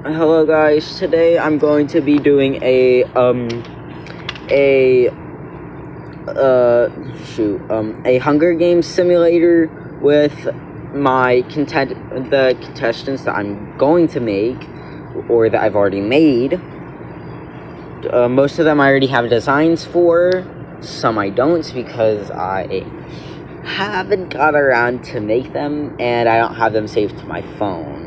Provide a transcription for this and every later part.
Hello guys, today I'm going to be doing a Hunger Games simulator with the contestants that I'm going to make, or that I've already made. Most of them I already have designs for, some I don't because I haven't got around to make them, and I don't have them saved to my phone.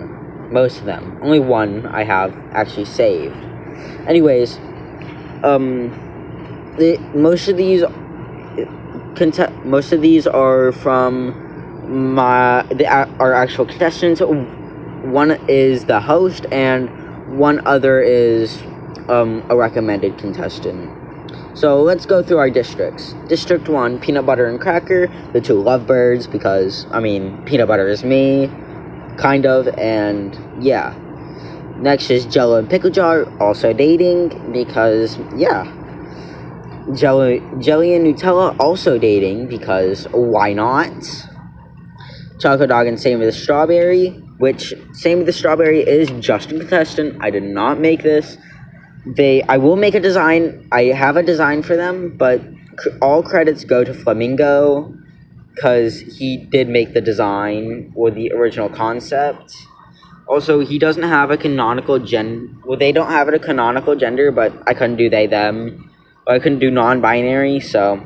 Most of them. Only one I have actually saved. Anyways, most of these are from our actual contestants. One is the host, and one other is a recommended contestant. So let's go through our districts. District 1, Peanut Butter and Cracker, the two lovebirds, because, peanut butter is me, kind of, and yeah. Next is Jello and Pickle Jar, also dating, because, yeah. Jelly and Nutella, also dating, because why not? Chocolate Dog and Sammy the Strawberry, which Sammy the Strawberry is just a contestant. I did not make this. I will make a design. I have a design for them, but all credits go to Flamingo, because he did make the design or the original concept. Also, he doesn't have a canonical they don't have a canonical gender, but I couldn't do they, them. Or I couldn't do non-binary, so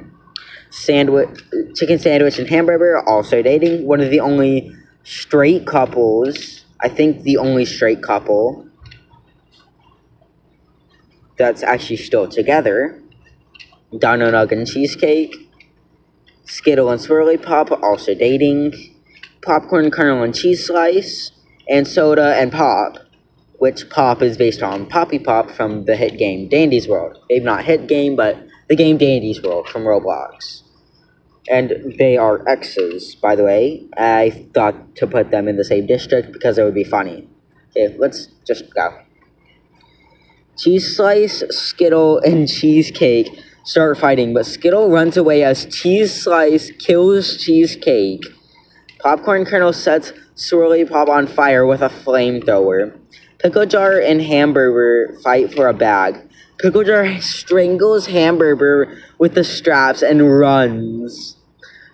chicken sandwich and hamburger, also dating. One of the only straight couples, I think the only straight couple that's actually still together. Dino Nug and Cheesecake. Skittle and Swirly Pop, also dating. Popcorn Kernel and Cheese Slice. And Soda and Pop, which Pop is based on Poppy Pop from the hit game Dandy's World. Maybe not hit game, but the game Dandy's World from Roblox. And they are exes, by the way. I thought to put them in the same district because it would be funny. Okay, let's just go. Cheese Slice, Skittle, and Cheesecake start fighting, but Skittle runs away as Cheese Slice kills Cheesecake. Popcorn Kernel sets Swirly Pop on fire with a flamethrower. Pickle Jar and Hamburger fight for a bag. Pickle Jar strangles Hamburger with the straps and runs.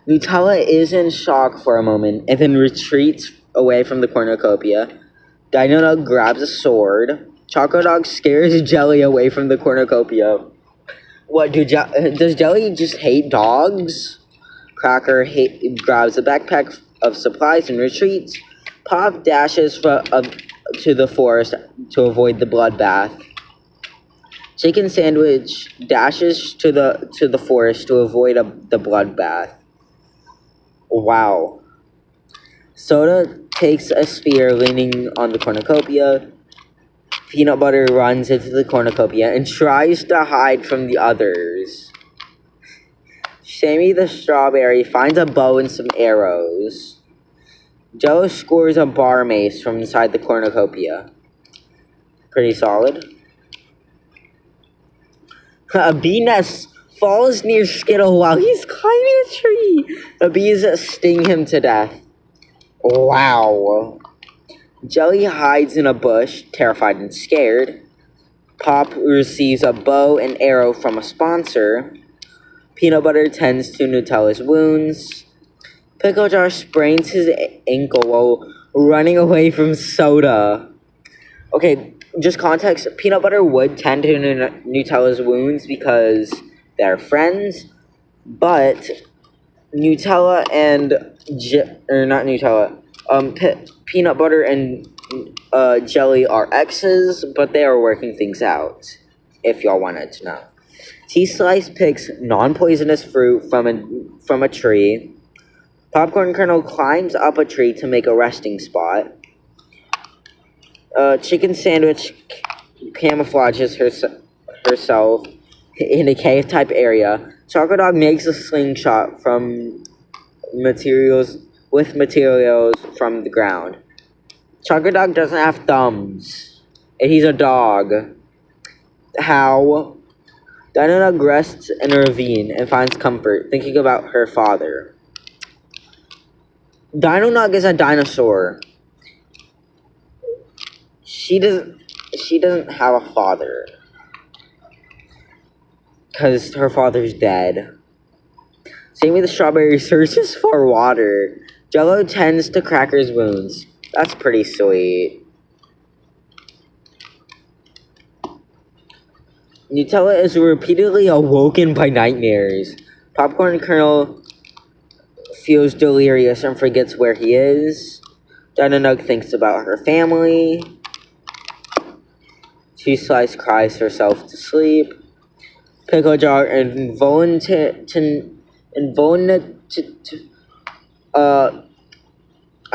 Nutella is in shock for a moment and then retreats away from the cornucopia. Dino Nug grabs a sword. Choco Dog scares Jelly away from the cornucopia. What, does Jelly just hate dogs? Cracker grabs a backpack of supplies and retreats. Pop dashes to the forest to avoid the bloodbath. Chicken Sandwich dashes to the forest to avoid the bloodbath. Wow. Soda takes a spear leaning on the cornucopia. Peanut Butter runs into the cornucopia and tries to hide from the others. Sammy the Strawberry finds a bow and some arrows. Jello scores a bar mace from inside the cornucopia. Pretty solid. A bee nest falls near Skittle while he's climbing a tree. The bees sting him to death. Wow. Jelly hides in a bush, terrified and scared. Pop receives a bow and arrow from a sponsor. Peanut Butter tends to Nutella's wounds. Pickle Jar sprains his ankle while running away from Soda. Okay, just context. Peanut Butter would tend to Nutella's wounds because they're friends. But Nutella and... not Nutella. Peanut Butter and Jelly are exes, but they are working things out, if y'all wanted to know. Cheese Slice picks non-poisonous fruit from a tree. Popcorn Kernel climbs up a tree to make a resting spot. Chicken Sandwich camouflages herself in a cave-type area. Chocolate Dog makes a slingshot from materials from the ground. Chocolate Dog doesn't have thumbs, and he's a dog. How? Dino Nug rests in a ravine and finds comfort thinking about her father. Dino Nug is a dinosaur. She doesn't. she doesn't have a father. Because her father's dead. Sammy the Strawberry searches for water. Jello tends to Cracker's wounds. That's pretty sweet. Nutella is repeatedly awoken by nightmares. Popcorn Kernel feels delirious and forgets where he is. Dino Nug thinks about her family. Cheese Slice cries herself to sleep. Pickle Jar I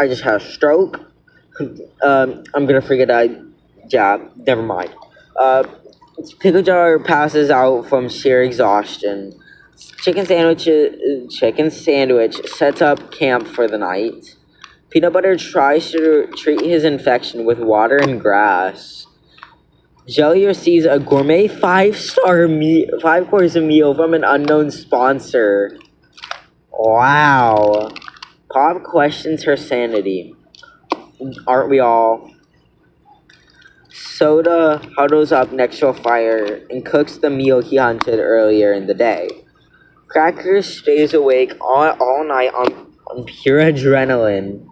just had a stroke. I'm gonna forget never mind. Pickle Jar passes out from sheer exhaustion. Chicken Sandwich sets up camp for the night. Peanut Butter tries to treat his infection with water and grass. Jelly receives a gourmet 5-course meal from an unknown sponsor. Wow. Pop questions her sanity. Aren't we all? Soda huddles up next to a fire and cooks the meal he hunted earlier in the day. Cracker stays awake all night on pure adrenaline.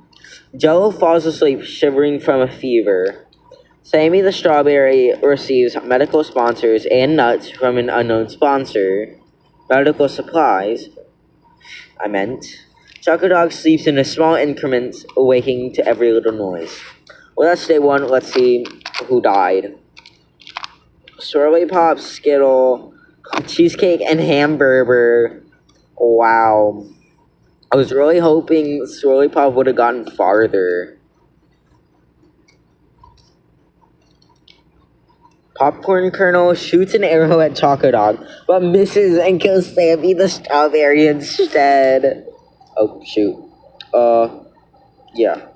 Jello falls asleep shivering from a fever. Sammy the Strawberry receives medical sponsors and nuts from an unknown sponsor. Medical supplies, I meant. Choco Dog sleeps in a small increments, awaking to every little noise. Well, that's day one. Let's see who died. Swirly Pop, Skittle, Cheesecake, and Hamburger. Wow. I was really hoping Swirly Pop would have gotten farther. Popcorn Kernel shoots an arrow at Choco Dog, but misses and kills Sammy the Strawberry instead. Oh, shoot. Yeah.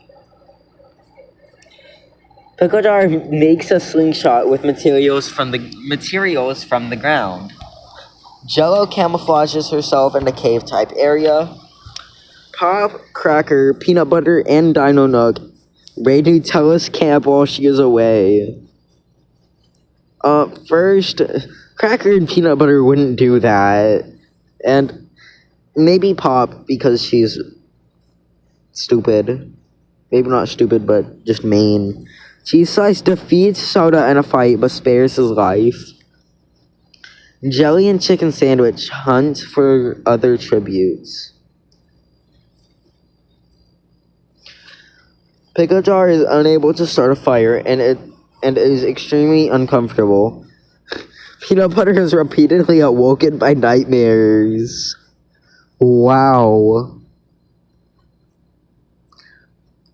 Pickle Jar makes a slingshot with materials from the ground. Jello camouflages herself in a cave-type area. Pop, Cracker, Peanut Butter, and Dino Nug raid Nutella's camp while she is away. First, Cracker and Peanut Butter wouldn't do that. And maybe Pop, because she's stupid. Maybe not stupid, but just mean. Cheese Slice defeats Soda in a fight, but spares his life. Jelly and Chicken Sandwich hunt for other tributes. Pickle Jar is unable to start a fire, and is extremely uncomfortable. Peanut Butter is repeatedly awoken by nightmares. Wow.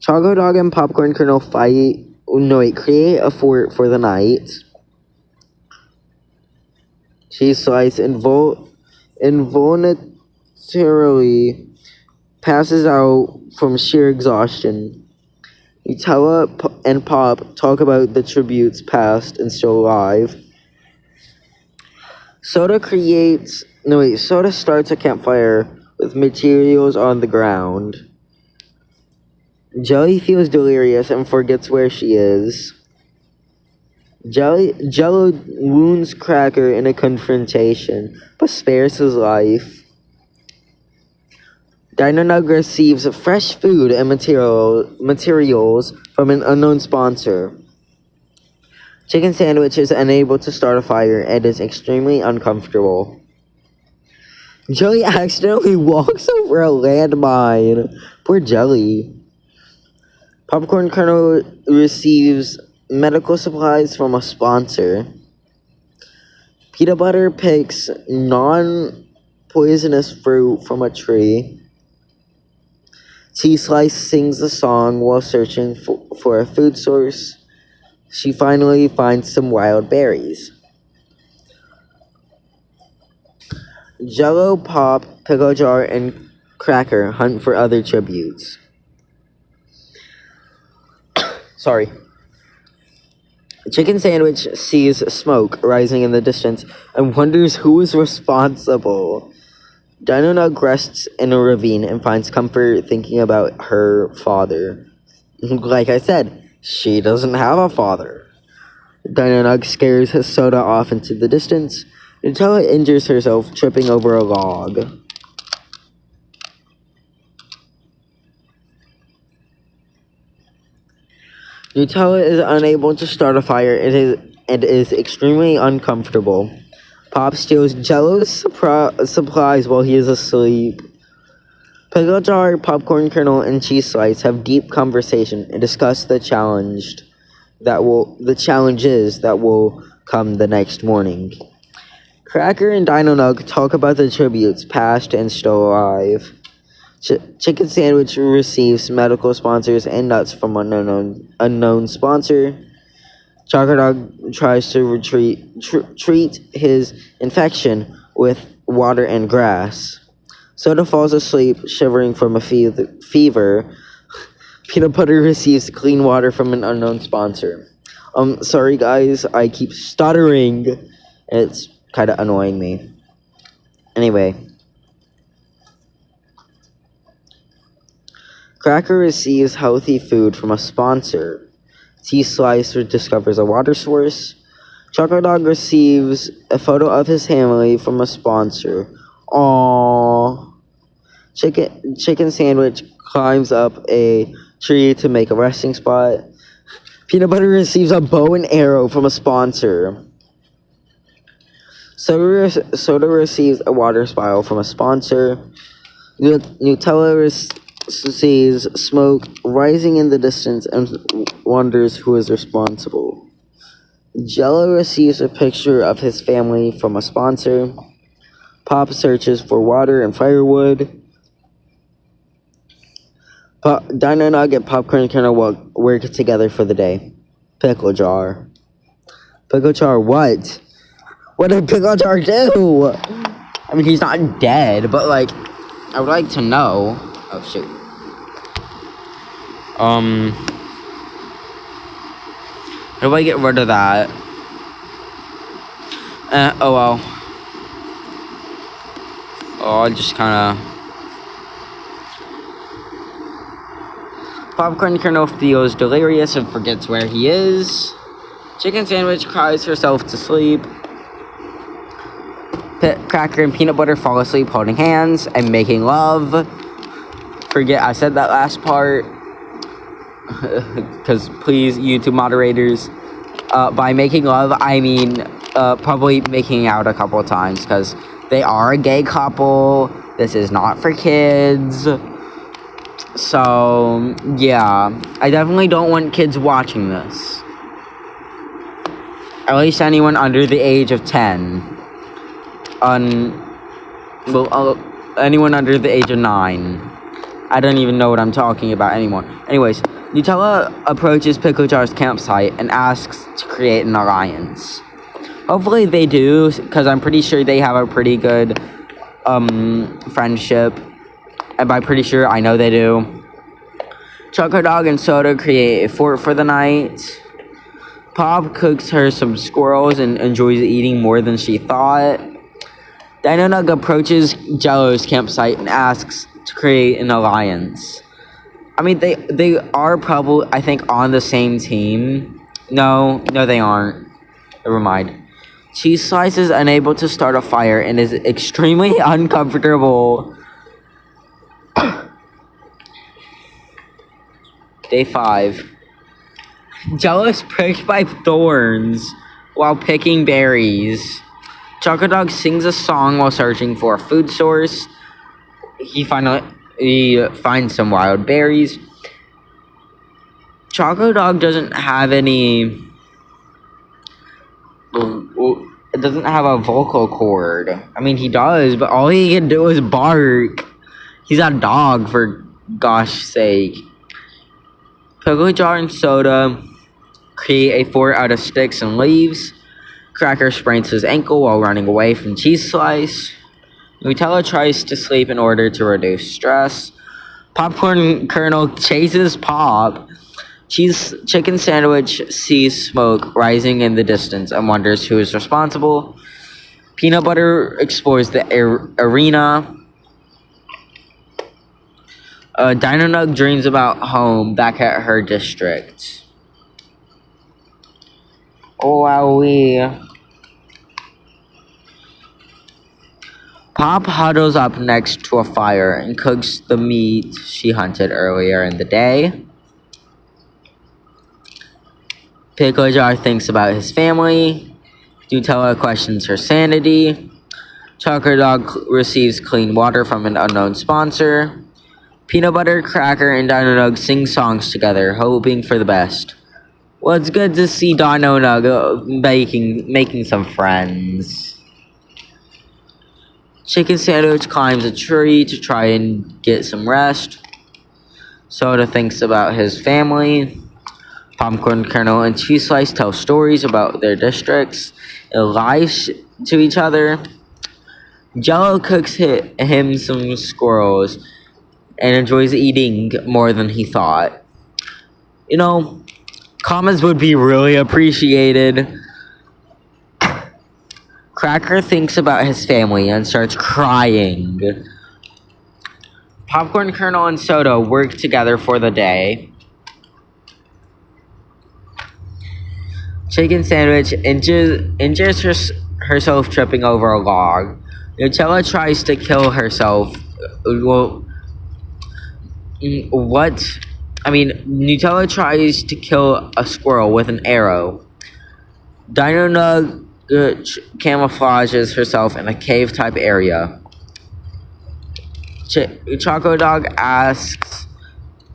Choco Dog and Popcorn Kernel create a fort for the night. Cheese Slice involuntarily passes out from sheer exhaustion. Nutella and Pop talk about the tributes past and still alive. Soda starts a campfire with materials on the ground. Jelly feels delirious and forgets where she is. Jello wounds Cracker in a confrontation, but spares his life. Dino Nug receives fresh food and materials from an unknown sponsor. Chicken Sandwich is unable to start a fire and is extremely uncomfortable. Jelly accidentally walks over a landmine. Poor Jelly. Popcorn Kernel receives medical supplies from a sponsor. Peanut Butter picks non-poisonous fruit from a tree. Cheese Slice sings a song while searching for a food source. She finally finds some wild berries. Jello, Pop, Pickle Jar, and Cracker hunt for other tributes. Sorry. Chicken Sandwich sees smoke rising in the distance and wonders who is responsible. Dino Nug rests in a ravine and finds comfort thinking about her father. Like I said, she doesn't have a father. Dino scares his Soda off into the distance. Nutella injures herself, tripping over a log. Nutella is unable to start a fire and is extremely uncomfortable. Pop steals Jello's supplies while he is asleep. Pickle jar, popcorn kernel, and cheese slice have deep conversation and discuss the challenges that will come the next morning. Cracker and Dino Nug talk about the tributes, past and still alive. Chicken Sandwich receives medical sponsors and nuts from unknown sponsor. Chocolate Dog tries to treat his infection with water and grass. Soda falls asleep, shivering from a fever. Peanut Butter receives clean water from an unknown sponsor. Sorry guys, I keep stuttering. It's kind of annoying me. Anyway. Cracker receives healthy food from a sponsor. Tea Slicer discovers a water source. Chocolate Dog receives a photo of his family from a sponsor. Aww. Chicken Sandwich climbs up a tree to make a resting spot. Peanut Butter receives a bow and arrow from a sponsor. Soda receives a water spiral from a sponsor. Nutella sees smoke rising in the distance and wonders who is responsible. Jello receives a picture of his family from a sponsor. Pop searches for water and firewood. Dino Nug and Popcorn Kernel work together for the day. Pickle jar. Pickle jar what? What did Pickle jar do? I mean, he's not dead, but like, I would like to know. Oh shoot. How do I get rid of that? Oh well. Oh, I just kinda. Popcorn Kernel feels delirious and forgets where he is. Chicken Sandwich cries herself to sleep. Cracker and Peanut Butter fall asleep holding hands and making love. Forget I said that last part. Because please, YouTube moderators. By making love, I mean probably making out a couple of times. Because they are a gay couple. This is not for kids. So, yeah, I definitely don't want kids watching this. At least anyone under the age of 10. Anyone under the age of 9. I don't even know what I'm talking about anymore. Anyways, Nutella approaches Pickle Jar's campsite and asks to create an alliance. Hopefully they do, because I'm pretty sure they have a pretty good friendship. And by pretty sure, I know they do. Chocolate Dog and Soda create a fort for the night. Pop cooks her some squirrels and enjoys eating more than she thought. Dino Nug approaches Jello's campsite and asks to create an alliance. I mean, they are probably, I think, on the same team. No, they aren't. Never mind. Cheese Slice is unable to start a fire and is extremely uncomfortable. Day 5. Jello is pricked by thorns while picking berries. Chocolate Dog sings a song while searching for a food source. He finds some wild berries. Chocolate Dog doesn't have any. It doesn't have a vocal cord. I mean, he does, but all he can do is bark. He's a dog, for gosh sake. Pickle Jar and Soda create a fort out of sticks and leaves. Cracker sprains his ankle while running away from Cheese Slice. Nutella tries to sleep in order to reduce stress. Popcorn Kernel chases Pop. Chicken Sandwich sees smoke rising in the distance and wonders who is responsible. Peanut Butter explores the arena. Dino Nug dreams about home back at her district. Wowee. Pop huddles up next to a fire and cooks the meat she hunted earlier in the day. Pickle Jar thinks about his family. Nutella questions her sanity. Chocolate Dog receives clean water from an unknown sponsor. Peanut Butter, Cracker, and Dino Nug sing songs together, hoping for the best. Well, it's good to see Dino Nug making some friends. Chicken Sandwich climbs a tree to try and get some rest. Soda thinks about his family. Popcorn Kernel and Cheese Slice tell stories about their districts and lives to each other. Jello cooks him some squirrels and enjoys eating more than he thought. You know, comments would be really appreciated. Cracker thinks about his family and starts crying. Popcorn Kernel and Soda work together for the day. Chicken Sandwich injures herself tripping over a log. Nutella tries to kill herself. Nutella tries to kill a squirrel with an arrow. Dino Nug camouflages herself in a cave-type area. Choco Dog asks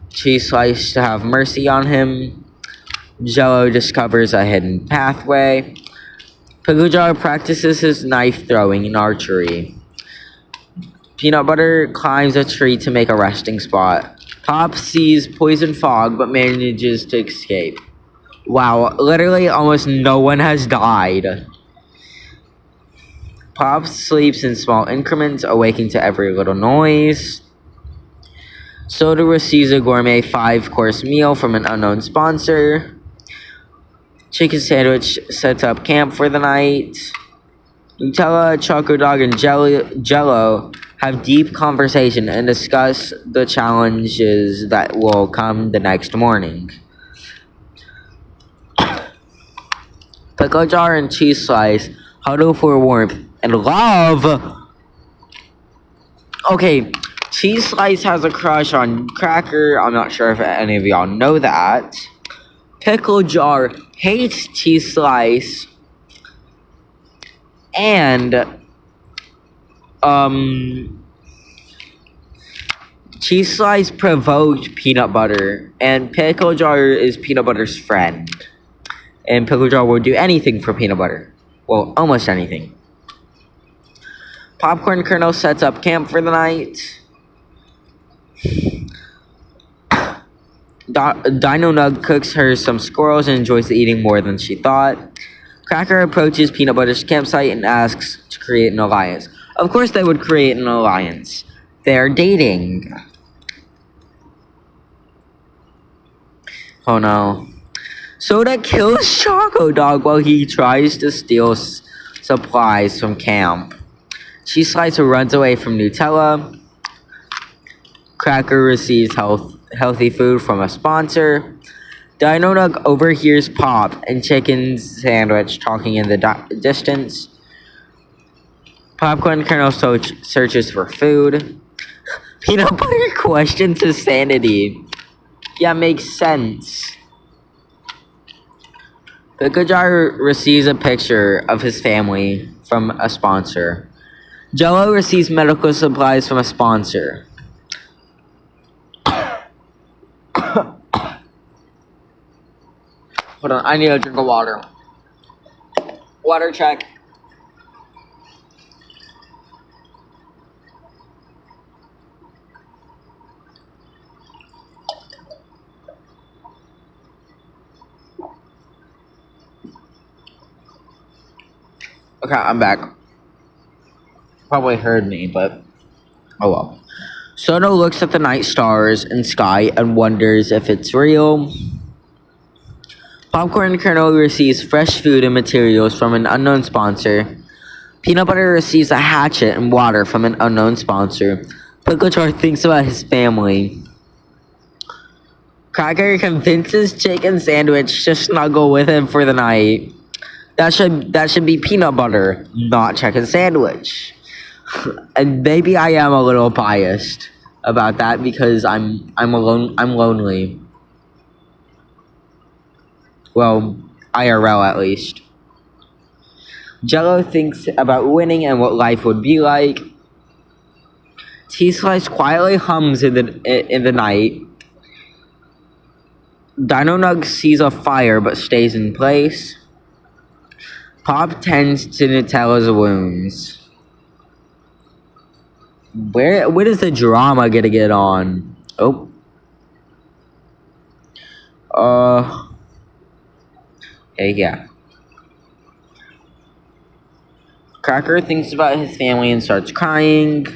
Cheese Slice to have mercy on him. Jello discovers a hidden pathway. Pickle Jar practices his knife throwing and archery. Peanut Butter climbs a tree to make a resting spot. Pop sees poison fog but manages to escape. Wow, literally almost no one has died. Pop sleeps in small increments, awaking to every little noise. Soda receives a gourmet 5-course meal from an unknown sponsor. Chicken Sandwich sets up camp for the night. Nutella, Choco Dog, and Jello have deep conversation and discuss the challenges that will come the next morning. Pickle Jar and Cheese Slice huddle for warmth and love. Okay, Cheese Slice has a crush on Cracker. I'm not sure if any of y'all know that. Pickle Jar hates Cheese Slice. And Cheese Slice provoked Peanut Butter, and Pickle Jar is Peanut Butter's friend. And Pickle Jar will do anything for Peanut Butter. Well, almost anything. Popcorn Kernel sets up camp for the night. Dino Nug cooks her some squirrels and enjoys eating more than she thought. Cracker approaches Peanut Butter's campsite and asks to create an alliance. Of course they would create an alliance. They're dating. Oh no. Soda kills Choco Dog while he tries to steal supplies from camp. Cheese Slice runs away from Nutella. Cracker receives healthy food from a sponsor. Dino Nug overhears Pop and Chicken Sandwich talking in the distance. Popcorn Kernel searches for food. Peanut Butter questions his sanity. Yeah, makes sense. Pickle Jar receives a picture of his family from a sponsor. Jello receives medical supplies from a sponsor. Hold on, I need a drink of water. Water check. Okay, I'm back. Probably heard me, but oh well. Soda looks at the night stars and sky and wonders if it's real. Popcorn Kernel receives fresh food and materials from an unknown sponsor. Peanut Butter receives a hatchet and water from an unknown sponsor. Pickle Jar thinks about his family. Cracker convinces Chicken Sandwich to snuggle with him for the night. That should be peanut butter, not chicken sandwich. And maybe I am a little biased about that because I'm alone. I'm lonely. Well, IRL at least. Jello thinks about winning and what life would be like. T-Slice quietly hums in the night. Dino Nug sees a fire but stays in place. Pop tends to Nutella's wounds. Where is the drama gonna get on? Oh. Hey, yeah. Cracker thinks about his family and starts crying.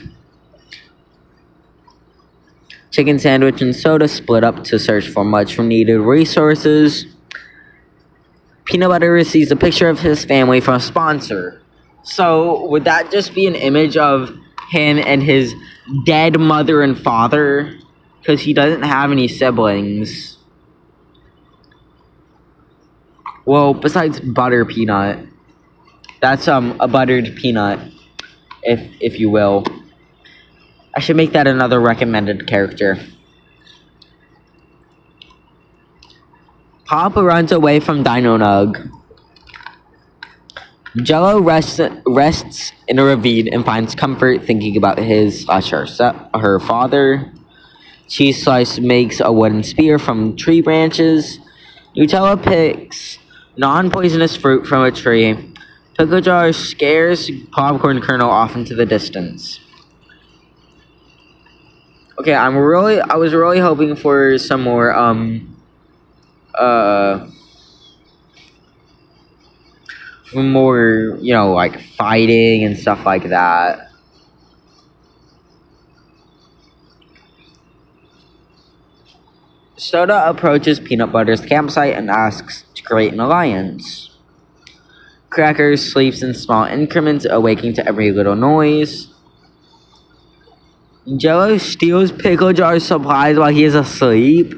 Chicken Sandwich and Soda split up to search for much needed resources. Peanut Butter receives a picture of his family from a sponsor. So, would that just be an image of him and his dead mother and father? Because he doesn't have any siblings. Well, besides Butter Peanut. That's a buttered peanut, if you will. I should make that another recommended character. Pop runs away from Dino Nug. Jello rests in a ravine and finds comfort thinking about her father. Cheese Slice makes a wooden spear from tree branches. Nutella picks non-poisonous fruit from a tree. Pickle Jar scares Popcorn Kernel off into the distance. Okay, I was really hoping for some more like fighting and stuff like that. Soda approaches Peanut Butter's campsite and asks to create an alliance. Cracker sleeps in small increments, awaking to every little noise. Jello steals Pickle Jar's supplies while he is asleep.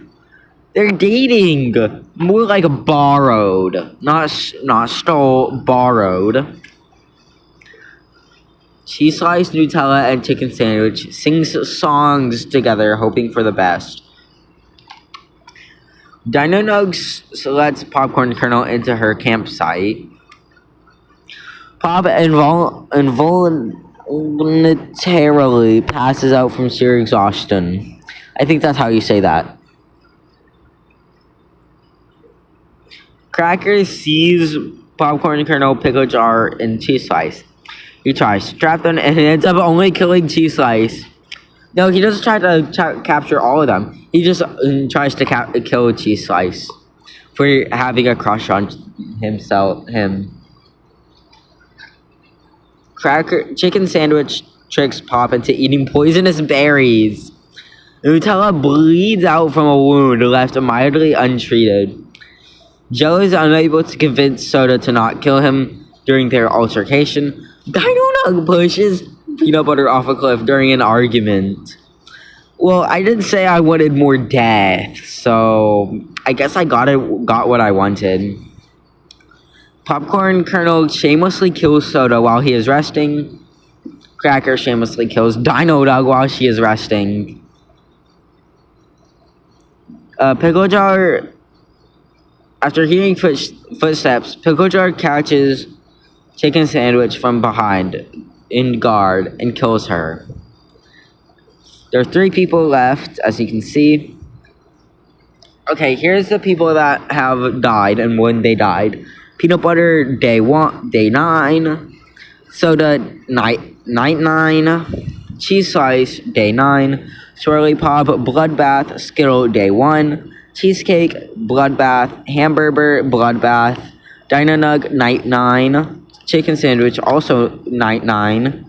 They're dating. More like borrowed. Not stole, borrowed. Cheese Slice, Nutella, and Chicken Sandwich sings songs together, hoping for the best. Dino Nugs lets Popcorn Kernel into her campsite. Pop involuntarily passes out from sheer exhaustion. I think that's how you say that. Cracker sees Popcorn Kernel, Pickle Jar, and Cheese Slice. He tries to trap them and ends up only killing Cheese Slice. No, he doesn't try to capture all of them. He just tries to kill Cheese Slice for having a crush on him. Chicken Sandwich tricks Pop into eating poisonous berries. Nutella bleeds out from a wound left mildly untreated. Jello is unable to convince Soda to not kill him during their altercation. Dino Nug pushes Peanut Butter off a cliff during an argument. Well, I didn't say I wanted more death, so I guess I got what I wanted. Popcorn Kernel shamelessly kills Soda while he is resting. Cracker shamelessly kills Dino Nug while she is resting. Pickle Jar, after hearing footsteps, Pickle Jar catches Chicken Sandwich from behind in guard and kills her. There are 3 people left, as you can see. Okay, here's the people that have died and when they died. Peanut Butter, day 9. Soda, night 9. Cheese Slice, day 9. Swirly Pop, Bloodbath, Skittle, day 1. Cheesecake, Bloodbath. Hamburger, Bloodbath. Dino Nug, night 9. Chicken Sandwich, also night 9.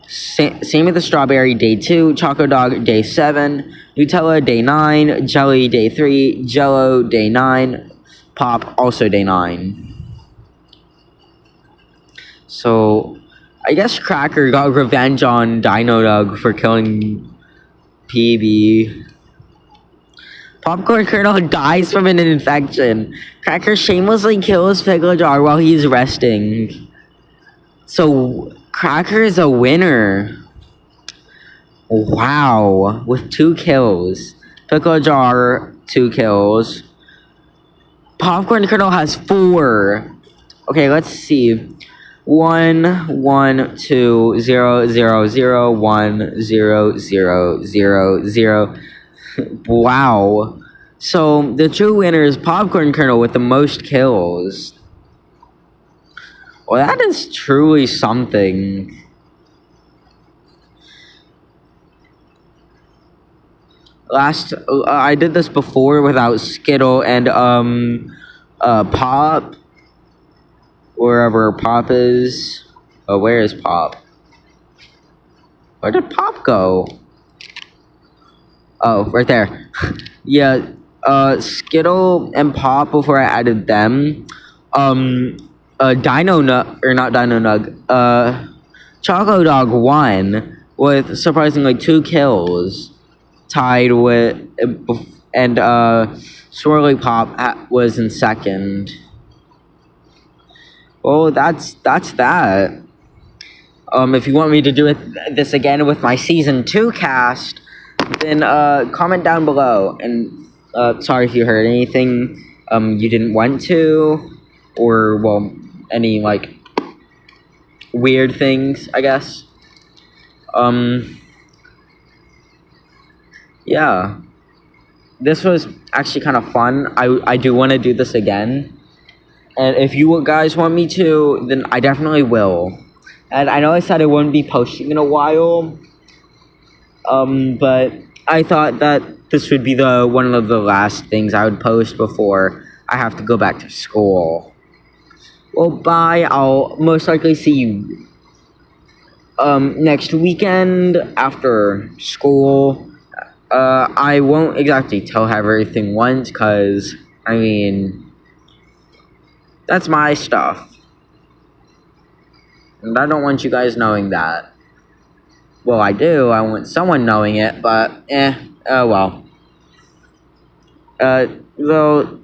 Sammy the Strawberry, day 2. Choco Dog, day 7. Nutella, day 9. Jelly, day 3. Jello, day 9. Pop, also day 9. So, I guess Cracker got revenge on Dino Nug for killing PB. Popcorn Kernel dies from an infection. Cracker shamelessly kills Pickle Jar while he's resting. So, Cracker is a winner. Wow. With 2 kills. Pickle Jar, 2 kills. Popcorn Kernel has 4. Okay, let's see. 1, 1, 2, 0, 0, 0, 1, 0, 0, 0, 0. Wow. So, the true winner is Popcorn Kernel with the most kills. Well, that is truly something. I did this before without Skittle and, Pop. Wherever Pop is. Oh, where is Pop? Where did Pop go? Oh, right there. Yeah, Skittle and Pop before I added them. Dino Nug, or not Dino Nug, Choco Dog won with surprisingly 2 kills. Tied with, and, Swirly Pop was in second. Well, that's that. If you want me to do this again with my season 2 cast, then comment down below. And sorry if you heard anything you didn't want to, or well, any like weird things, I guess. Yeah, this was actually kind of fun. I do want to do this again. And if you guys want me to, then I definitely will. And I know I said I wouldn't be posting in a while, but I thought that this would be one of the last things I would post before I have to go back to school. Well, bye. I'll most likely see you next weekend after school. I won't exactly tell everything once, because, I mean, that's my stuff. And I don't want you guys knowing that. Well, I do. I want someone knowing it, but, oh well. So,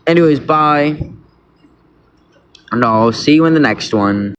anyways, bye. And I'll see you in the next one.